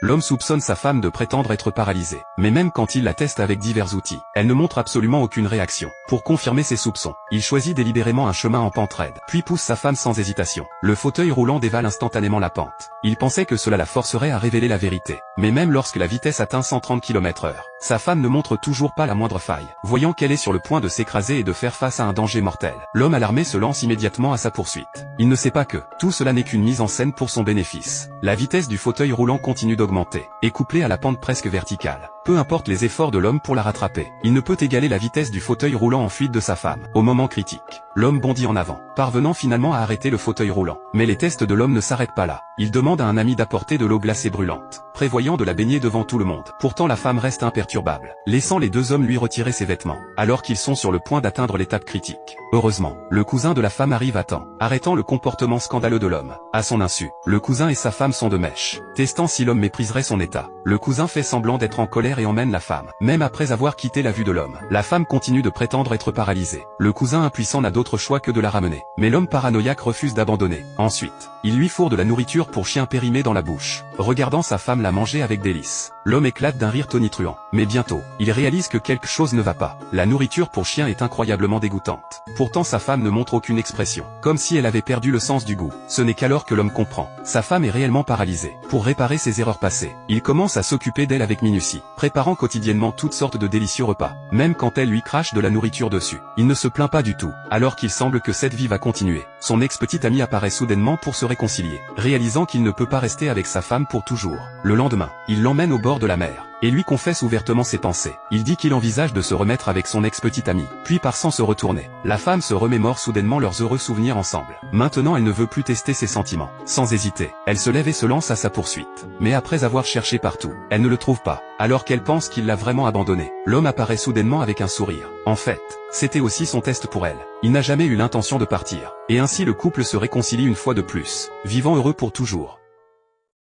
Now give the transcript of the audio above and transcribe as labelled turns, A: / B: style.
A: L'homme soupçonne sa femme de prétendre être paralysée. Mais même quand il la teste avec divers outils, elle ne montre absolument aucune réaction. Pour confirmer ses soupçons, il choisit délibérément un chemin en pente raide, puis pousse sa femme sans hésitation. Le fauteuil roulant dévale instantanément la pente. Il pensait que cela la forcerait à révéler la vérité. Mais même lorsque la vitesse atteint 130 km/h, sa femme ne montre toujours pas la moindre faille. Voyant qu'elle est sur le point de s'écraser et de faire face à un danger mortel, l'homme alarmé se lance immédiatement à sa poursuite. Il ne sait pas que tout cela n'est qu'une mise en scène pour son bénéfice. La vitesse du fauteuil roulant continue d'augmenter, et couplée à la pente presque verticale. Peu importe les efforts de l'homme pour la rattraper, il ne peut égaler la vitesse du fauteuil roulant en fuite de sa femme. Au moment critique, l'homme bondit en avant, parvenant finalement à arrêter le fauteuil roulant. Mais les tests de l'homme ne s'arrêtent pas là. Il demande à un ami d'apporter de l'eau glacée brûlante, prévoyant de la baigner devant tout le monde. Pourtant la femme reste imperturbable, laissant les deux hommes lui retirer ses vêtements, alors qu'ils sont sur le point d'atteindre l'étape critique. Heureusement, le cousin de la femme arrive à temps, arrêtant le comportement scandaleux de l'homme. À son insu, le cousin et sa femme sont de mèche, testant si l'homme mépriserait son état. Le cousin fait semblant d'être en colère et emmène la femme. Même après avoir quitté la vue de l'homme, la femme continue de prétendre être paralysée. Le cousin impuissant n'a d'autre choix que de la ramener. Mais l'homme paranoïaque refuse d'abandonner. Ensuite, il lui fourre de la nourriture pour chien périmée dans la bouche. Regardant sa femme la manger avec délice, l'homme éclate d'un rire tonitruant. Mais bientôt, il réalise que quelque chose ne va pas. La nourriture pour chien est incroyablement dégoûtante. Pourtant sa femme ne montre aucune expression, comme si elle avait perdu le sens du goût. Ce n'est qu'alors que l'homme comprend. Sa femme est réellement paralysée. Pour réparer ses erreurs passées, il commence à s'occuper d'elle avec minutie, préparant quotidiennement toutes sortes de délicieux repas, même quand elle lui crache de la nourriture dessus. Il ne se plaint pas du tout, alors qu'il semble que cette vie va continuer. Son ex-petit ami apparaît soudainement pour se réconcilier, réalisant qu'il ne peut pas rester avec sa femme pour toujours. Le lendemain, il l'emmène au bord de la mer, et lui confesse ouvertement ses pensées. Il dit qu'il envisage de se remettre avec son ex-petit ami, puis part sans se retourner. La femme se remémore soudainement leurs heureux souvenirs ensemble. Maintenant elle ne veut plus tester ses sentiments. Sans hésiter, elle se lève et se lance à sa poursuite. Mais après avoir cherché partout, elle ne le trouve pas, alors qu'elle pense qu'il l'a vraiment abandonné. L'homme apparaît soudainement avec un sourire. En fait, c'était aussi son test pour elle. Il n'a jamais eu l'intention de partir. Et ainsi le couple se réconcilie une fois de plus, vivant heureux pour toujours.